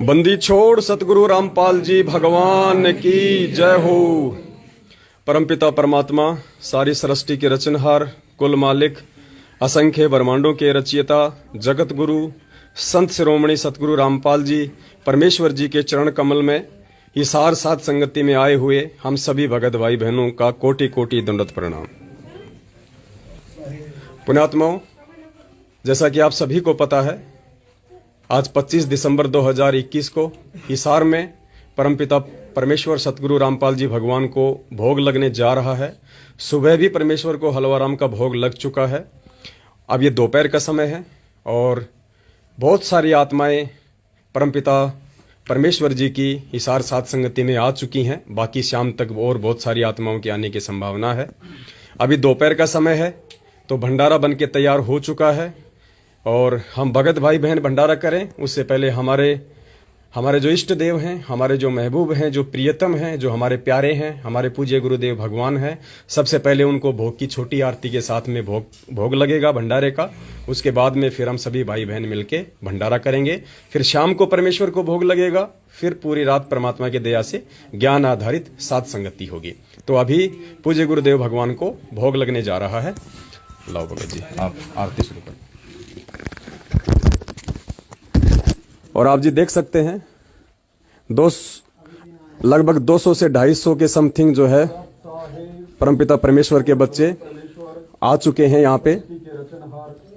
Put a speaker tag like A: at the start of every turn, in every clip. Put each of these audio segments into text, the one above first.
A: बंदी छोड़ सतगुरु रामपाल जी भगवान की जय हो। परमपिता परमात्मा सारी सृष्टि के रचनहार, कुल मालिक, असंख्य ब्रह्मांडों के रचयिता, जगत गुरु संत शिरोमणि सतगुरु रामपाल जी परमेश्वर जी के चरण कमल में हिसार साध संगति में आए हुए हम सभी भगत भाई बहनों का कोटि कोटि दंडवत प्रणाम। पुण्यात्माओं, जैसा कि आप सभी को पता है, आज 25 दिसंबर 2021 को हिसार में परमपिता परमेश्वर सतगुरु रामपाल जी भगवान को भोग लगने जा रहा है। सुबह भी परमेश्वर को हलवाराम का भोग लग चुका है। अब ये दोपहर का समय है और बहुत सारी आत्माएं परमपिता परमेश्वर जी की हिसार साध संगति में आ चुकी हैं। बाकी शाम तक और बहुत सारी आत्माओं के आने की संभावना है। अभी दोपहर का समय है तो भंडारा बन के तैयार हो चुका है और हम भगत भाई बहन भंडारा करें उससे पहले हमारे जो इष्ट देव हैं, हमारे जो महबूब हैं, जो प्रियतम हैं, जो हमारे प्यारे हैं, हमारे पूज्य गुरुदेव भगवान हैं, सबसे पहले उनको भोग की छोटी आरती के साथ में भोग लगेगा भंडारे का। उसके बाद में फिर हम सभी भाई बहन मिलके भंडारा करेंगे। फिर शाम को परमेश्वर को भोग लगेगा। फिर पूरी रात परमात्मा की दया से ज्ञान आधारित साध संगति होगी। तो अभी पूज्य गुरुदेव भगवान को भोग लगने जा रहा है। लाओ भगत जी, आप आरती शुरू करें। और आप जी देख सकते हैं लगभग 200 से 250 के समथिंग जो है परमपिता परमेश्वर के बच्चे आ चुके हैं यहाँ पे।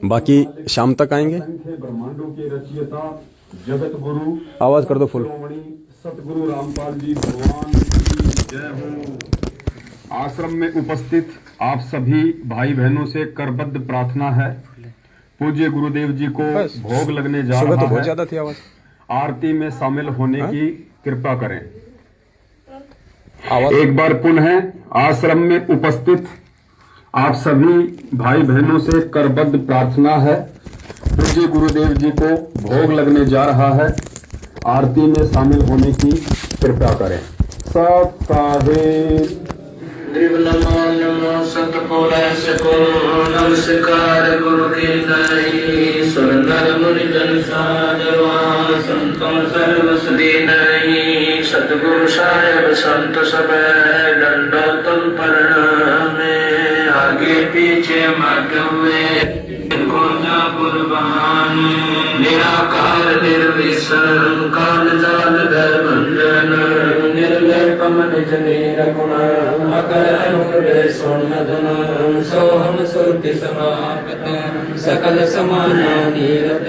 A: बाकी शाम तक आएंगे।
B: ब्रह्मांडों के रचयिता, जगत गुरु,
A: आवाज कर दो फुल।
B: सतगुरु रामपाल जी भगवान की जय हो। आश्रम में उपस्थित आप सभी भाई बहनों से करबद्ध प्रार्थना है, पूज्य गुरुदेव जी को भोग लगने जा रहा
A: तो बहुत
B: है।
A: ज्यादा थी आवाज।
B: आरती में शामिल होने की कृपा करें। एक बार पुनः आश्रम में उपस्थित आप सभी भाई बहनों से करबद्ध प्रार्थना है, पूज्य गुरुदेव जी को भोग लगने जा रहा है। आरती में शामिल होने की कृपा करें। सत साहेब
C: नमो नमो सतपुरुष को नमस्कार गुरु के नहीं सुंदर मुनि जन साधवा संतों सर्वसदी नहीं सतगुरु साहेब संत सब दंडोतम प्रणामे आगे पीछे मध्य में कोना कुर्बान निराकार निर्विसर काल जाल धर भंजन निर्लेपम निज निरगुण अकर स्वर्ण धन सोहम सुरति समाप्त सकल समाना नीरत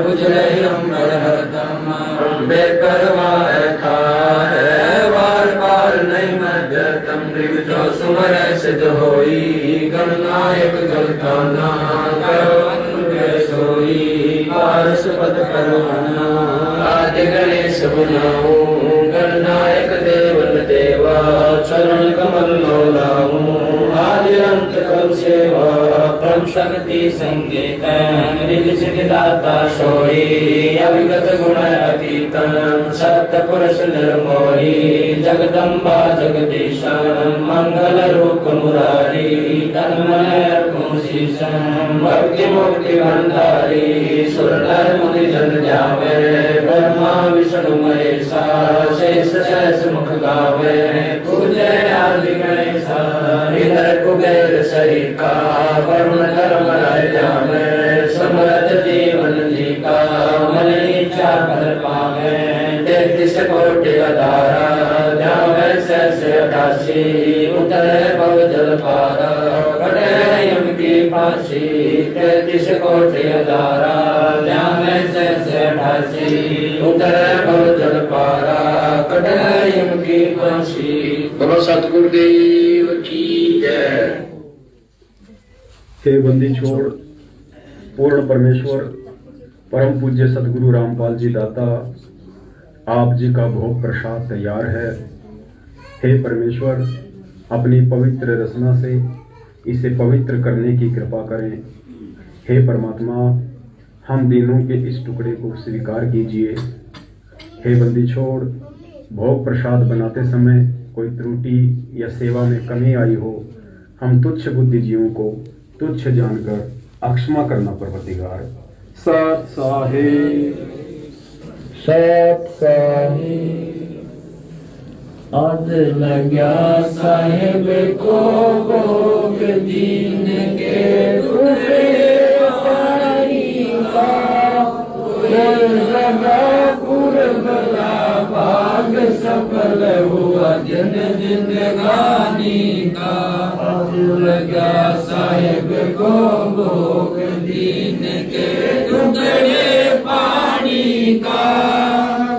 C: उजले अम्बर हरदम बेपरवाह था वार पार नहीं मध्यतम जो सुमर सिद्ध होई गणनायक जलताना करो सोई पारस पद परवाना आदि गणेश बुलाऊं गणनायक देवन देवा चरण कमल मौलाऊं आदि अंत कल सेवा परम शक्ति संगीत दाता सोई अविगत गुण अतीतम सत्य पुरुष निर्मोही जगदम्बा जगदीश मंगल रूप मुरारी तन्मय भक्ति मुक्ति भंडारी सुरनर मुनि जन जावे ब्रह्मा विष्णु महेशा शेष शेष मुख गावे पूजे आदि गणेशा हृदय कुबेर सरिका वरुण धर्म राय जावे समरथ जीवन जी का मन इच्छा फल पावे 33 कोटि अधारा जावे शेष 88 उतरे भव जल पारा कटे यम की फांसी 33 कोटि अधारा जावे शेष 88 उतरे भव जल पारा कटे यम की फांसी। बोलो सतगुरुदेव की जय।
B: हे बंदी छोड़ पूर्ण परमेश्वर परम पूज्य सतगुरु रामपाल जी दाता, आप जी का भोग प्रसाद तैयार है। हे परमेश्वर, अपनी पवित्र रचना से इसे पवित्र करने की कृपा करें। हे परमात्मा, हम दिनों के इस टुकड़े को स्वीकार कीजिए। हे बंदी छोड़, भोग प्रसाद बनाते समय कोई त्रुटि या सेवा में कमी आई हो, हम तुच्छ बुद्धिजीवों को तुच्छ जानकर अक्षमा करना परवरदिगार। सत साहिब
C: सत साहिब अद लग्या साहेब को भोग दीन के टुकड़े पानी का लगा पुरबला भाग सफल हुआ दिन जिंदगानी का अद लगा साहेब को भोग दीन के टुकड़े पानी का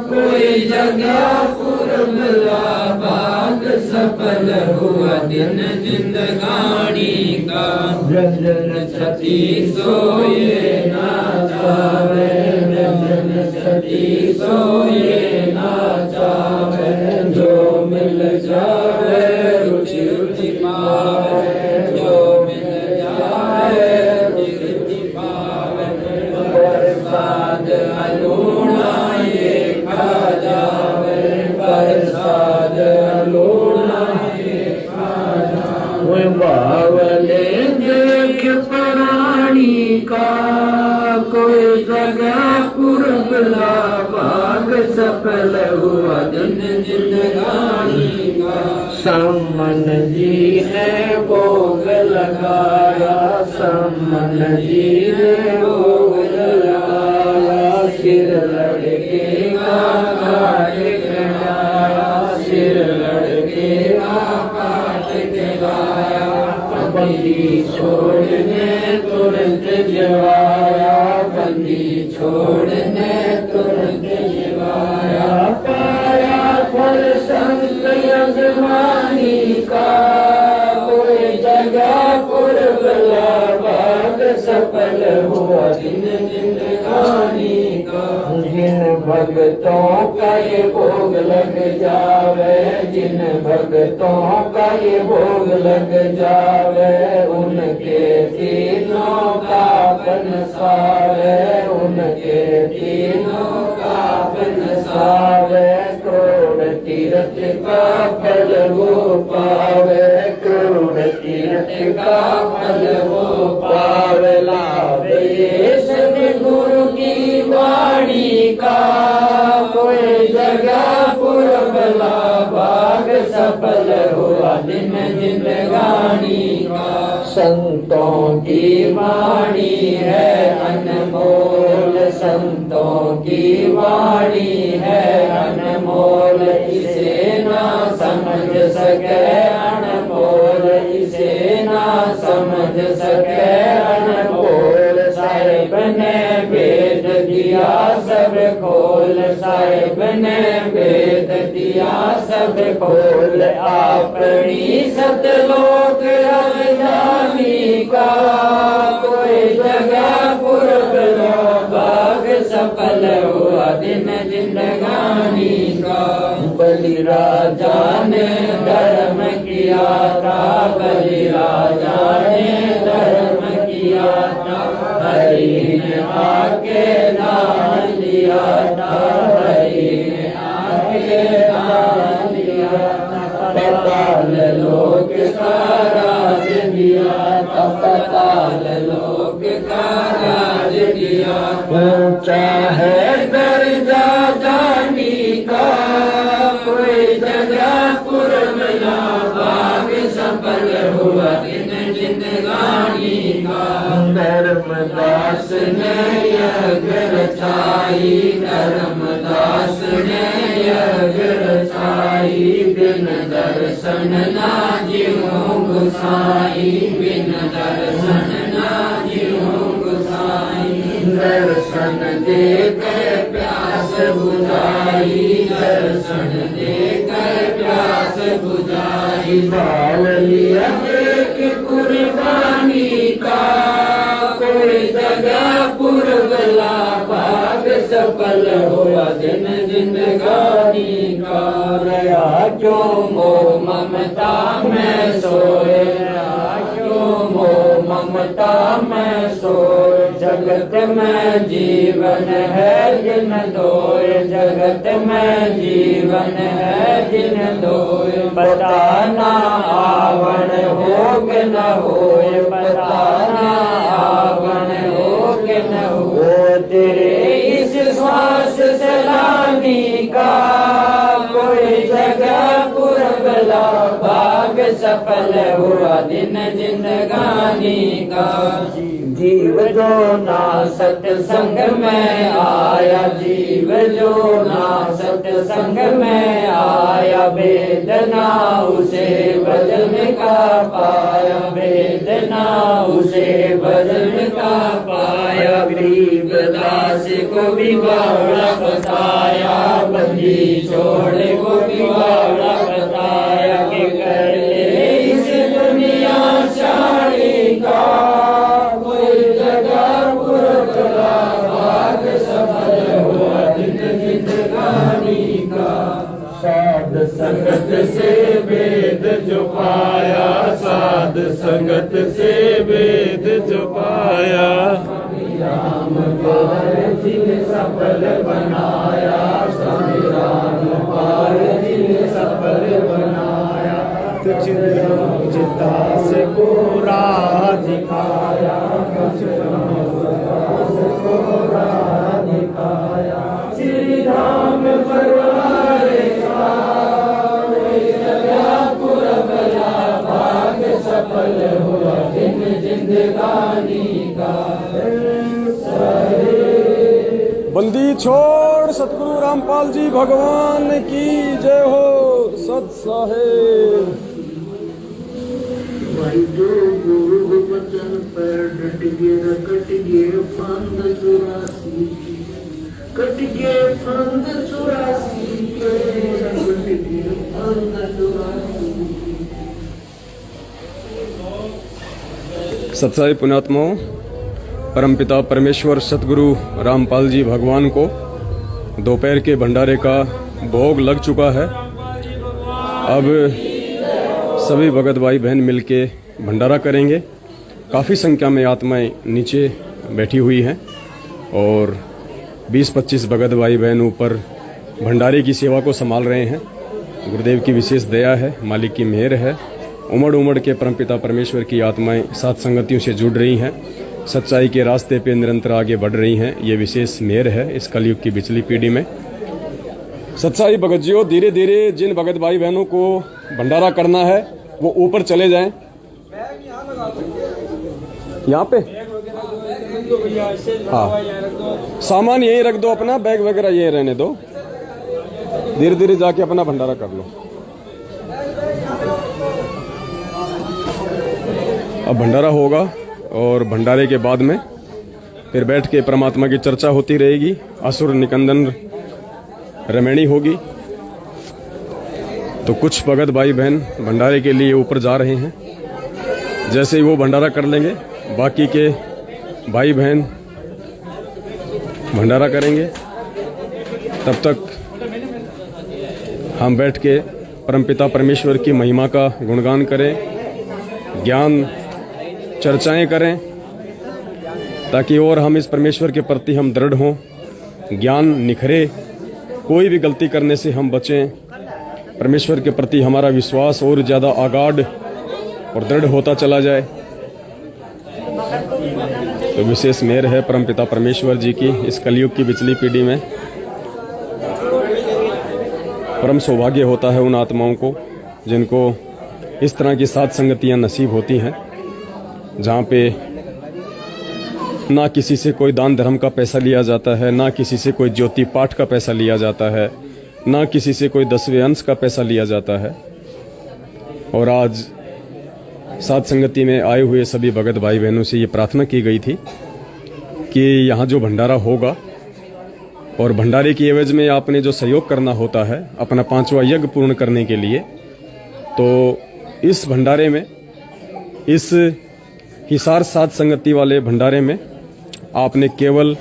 C: कोई जगह पुरबला भाग सफल हुआ दिन जिंदगानी का रंजन सती सोए ना जावे रंजन सती सोए ना जावे जो मिल जावे रुचि रुचि पावे जो मिल जावे रुचि रुचि पावे बरसात अलूणा ये खा जावे बरसात अलूणा ये खा जावे बावले देख प्राणी का कोई जगह पुरबला भाग सफल हुआ दिन जिंदगानी का सम्मन जी ने भोग लगाया सम्मन जी ने भोग लगाया सिर लड़के का काट के लाया सिर लड़के का काट के लाया बंदी छोड़ने तुरंत जवाया बंदी छोड़ने तुरंत जवाया पाया फल संत यजमानी का कोई जगह पुरबला भाग सफल हुआ दिन जिंदगानी का जिन भक्तों का ये भोग लग जावे जिन भक्तों का ये भोग लग जावे उनके तीनों का बनसावे उनके तीनों का बनसावे करोड़ तीर्थ का फल वो पावे करोड़ तीर्थ का फल वो पावे लावे सदगुरु की वाणी का कोई जगह पुरबला भाग सफल हुआ दिन जिंदगानी का संतों की वाणी है अनमोल संतों की वाणी है अनमोल इसे ना समझ सके अनमोल इसे ना समझ सके अनमोल साहिब ने वेद दिया सब खोल साहिब ने वेद दिया सब खोल अपनी सतलोक राजधानी का कोई जगह पुरबला भाग सफल हुआ दिन जिंदगानी का बलि राजा ने धर्म किया था बलि राजा ने धर्म किया था हरि ने आके दान दिया था हरि ने आके दान दिया था पताल लोक का राज दिया था पताल लोक का राज दिया ऊंचा है दर्जा दानी का कोई जगह पुरबला भाग सफल हुआ दिन जिंदगानी का धर्मदास ने यज्ञ रचाई धर्मदास ने यज्ञ रचाई बिन दर्शन ना जीऊं गुसाई बिन दर्शन ना जीऊं गुसाई दर्शन दे कर प्यास बुझाई दर्शन दे कर प्यास बुझाई बावलिया एक कुर्बानी का कोई जगह पुरबला भाग सफल हुआ दिन जिंदगानी का रया क्यों मोह ममता में सोए क्यों मोह ममता में सोए जगत में जीवन है जिन दोए जगत में जीवन है जिन दोए बताना आवण हो के न होए बताना आवण हो के न हो का कोई जगह पुरबला भाग सफल हुआ दिन जिंदगानी का जीव जो ना सत्संग में आया जीव जो ना सत्संग में आया वेदना उसे बदल का पाया वेदना उसे बदल का पाया गरीब दास को भी बावड़ा बताया बंदी छोड़ को भी बावड़ा बताया कि कर ले इस दुनिया सारी का कोई जगह पुरबला भाग सफल हुआ दिन जिंदगानी का साध संगत से वेद जो पाया साध संगत से वेद जो पाया राम पार जिन सफल बनाया स्वामी राम पार जिन सफल बनाया तुझ दास को राह दिखाया तुझ दास को राह दिखाया श्री राम परवारे का कोई जगह पुरबला भाग सफल हुआ दिन जिंदगानी का
A: बंदी छोड़ सतगुरु रामपाल जी भगवान की जय हो। सत साहेब
D: भाई जो गुरु बचन पर डट गए कट गए फंद 84 कट गए फंद 84 के कट गए फंद 84।
A: सत्साई पुण्यात्माओं, परमपिता परमेश्वर सतगुरु रामपाल जी भगवान को दोपहर के भंडारे का भोग लग चुका है। अब सभी भगत भाई बहन मिलके भंडारा करेंगे। काफ़ी संख्या में आत्माएं नीचे बैठी हुई हैं और 20-25 भगत भाई बहन ऊपर भंडारे की सेवा को संभाल रहे हैं। गुरुदेव की विशेष दया है, मालिक की मेहर है। उमड़ उमड़ के परमपिता परमेश्वर की आत्माएं सात संगतियों से जुड़ रही हैं, सच्चाई के रास्ते पे निरंतर आगे बढ़ रही हैं। ये विशेष मेहर है इस कलयुग की पिछली पीढ़ी में। सच्चाई भगत जियो, धीरे धीरे जिन भगत भाई बहनों को भंडारा करना है वो ऊपर चले जाएं। यहाँ पे हाँ, सामान यहीं रख दो, अपना बैग वगैरह यहीं रहने दो। धीरे धीरे जाके अपना भंडारा कर लो। अब भंडारा होगा और भंडारे के बाद में फिर बैठ के परमात्मा की चर्चा होती रहेगी। असुर निकंदन रमैणी होगी। तो कुछ भगत भाई बहन भंडारे के लिए ऊपर जा रहे हैं। जैसे ही वो भंडारा कर लेंगे बाकी के भाई बहन भंडारा करेंगे। तब तक हम बैठ के परमपिता परमेश्वर की महिमा का गुणगान करें, ज्ञान चर्चाएं करें, ताकि और हम इस परमेश्वर के प्रति हम दृढ़ हों, ज्ञान निखरे, कोई भी गलती करने से हम बचें, परमेश्वर के प्रति हमारा विश्वास और ज़्यादा आगाढ़ और दृढ़ होता चला जाए। तो विशेष मेहर है परमपिता परमेश्वर जी की इस कलयुग की पिछली पीढ़ी में। परम सौभाग्य होता है उन आत्माओं को जिनको इस तरह की सात संगतियां नसीब होती हैं, जहाँ पे ना किसी से कोई दान धर्म का पैसा लिया जाता है, ना किसी से कोई ज्योति पाठ का पैसा लिया जाता है, ना किसी से कोई 10वें अंश का पैसा लिया जाता है। और आज सात संगति में आए हुए सभी भगत भाई बहनों से ये प्रार्थना की गई थी कि यहाँ जो भंडारा होगा और भंडारे की एवज में आपने जो सहयोग करना होता है अपना 5वां यज्ञ पूर्ण करने के लिए, तो इस भंडारे में, इस हिसार सात संगति वाले भंडारे में आपने केवल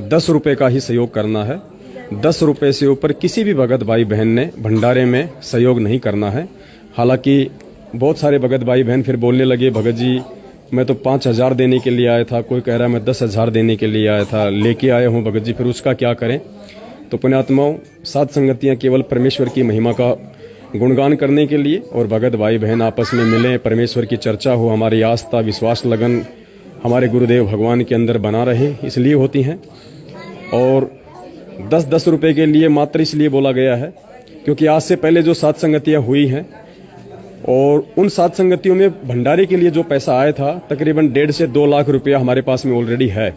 A: 10 रुपये का ही सहयोग करना है। 10 रुपये से ऊपर किसी भी भगत भाई बहन ने भंडारे में सहयोग नहीं करना है। हालांकि बहुत सारे भगत भाई बहन फिर बोलने लगे, भगत जी मैं तो 5,000 देने के लिए आया था, कोई कह रहा है मैं 10,000 देने के लिए आया था, लेके आया हूँ भगत जी, फिर उसका क्या करें। तो पुण्यात्माओं, सात संगतियाँ केवल परमेश्वर की महिमा का गुणगान करने के लिए और भगत भाई बहन आपस में मिलें, परमेश्वर की चर्चा हो, हमारी आस्था विश्वास लगन हमारे गुरुदेव भगवान के अंदर बना रहे, इसलिए होती हैं। और 10-10 रुपए के लिए मात्र इसलिए बोला गया है क्योंकि आज से पहले जो सात संगतियां हुई हैं और उन सात संगतियों में भंडारे के लिए जो पैसा आया था तकरीबन 1.5 से 2 लाख रुपया हमारे पास में ऑलरेडी है।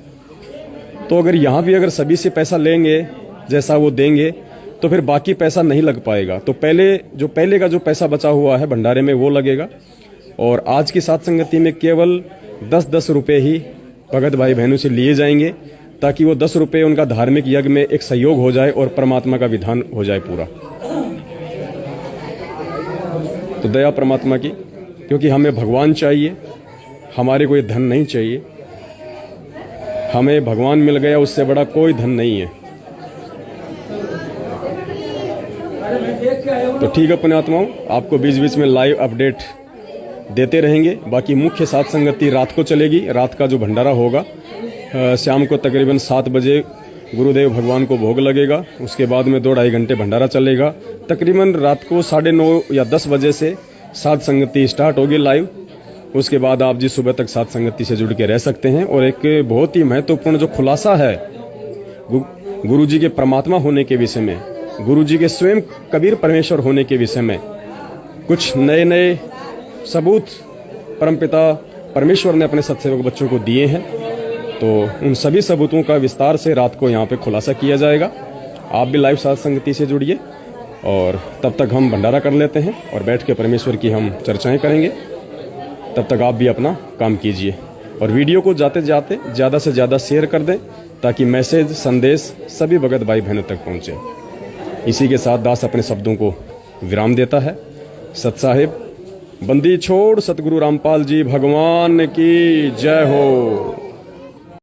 A: तो अगर यहाँ भी अगर सभी से पैसा लेंगे जैसा वो देंगे तो फिर बाकी पैसा नहीं लग पाएगा। तो पहले का जो पैसा बचा हुआ है भंडारे में वो लगेगा और आज की सात संगति में केवल 10-10 रुपये ही भगत भाई बहनों से लिए जाएंगे ताकि वो 10 रुपये उनका धार्मिक यज्ञ में एक सहयोग हो जाए और परमात्मा का विधान हो जाए पूरा। तो दया परमात्मा की, क्योंकि हमें भगवान चाहिए, हमारे कोई धन नहीं चाहिए। हमें भगवान मिल गया, उससे बड़ा कोई धन नहीं है। तो ठीक है पुण्यात्माओं, आपको बीच बीच में लाइव अपडेट देते रहेंगे। बाकी मुख्य सात संगति रात को चलेगी। रात का जो भंडारा होगा शाम को तकरीबन 7 बजे गुरुदेव भगवान को भोग लगेगा। उसके बाद में 2-2.5 घंटे भंडारा चलेगा। तकरीबन रात को 9:30 या 10 बजे से सात संगति स्टार्ट होगी लाइव। उसके बाद आप जी सुबह तक सात संगति से जुड़ के रह सकते हैं। और एक बहुत ही महत्वपूर्ण जो खुलासा है गुरु जी के परमात्मा होने के विषय में, गुरु जी के स्वयं कबीर परमेश्वर होने के विषय में कुछ नए नए सबूत परमपिता परमेश्वर ने अपने सत्सेवक बच्चों को दिए हैं। तो उन सभी सबूतों का विस्तार से रात को यहाँ पे खुलासा किया जाएगा। आप भी लाइव सात संगति से जुड़िए और तब तक हम भंडारा कर लेते हैं और बैठ के परमेश्वर की हम चर्चाएं करेंगे। तब तक आप भी अपना काम कीजिए और वीडियो को जाते जाते ज़्यादा से ज़्यादा शेयर कर दें ताकि मैसेज संदेश सभी भगत भाई बहनों तक पहुँचे। इसी के साथ दास अपने शब्दों को विराम देता है। सत साहिब बंदी छोड़ सतगुरु रामपाल जी भगवान की जय हो।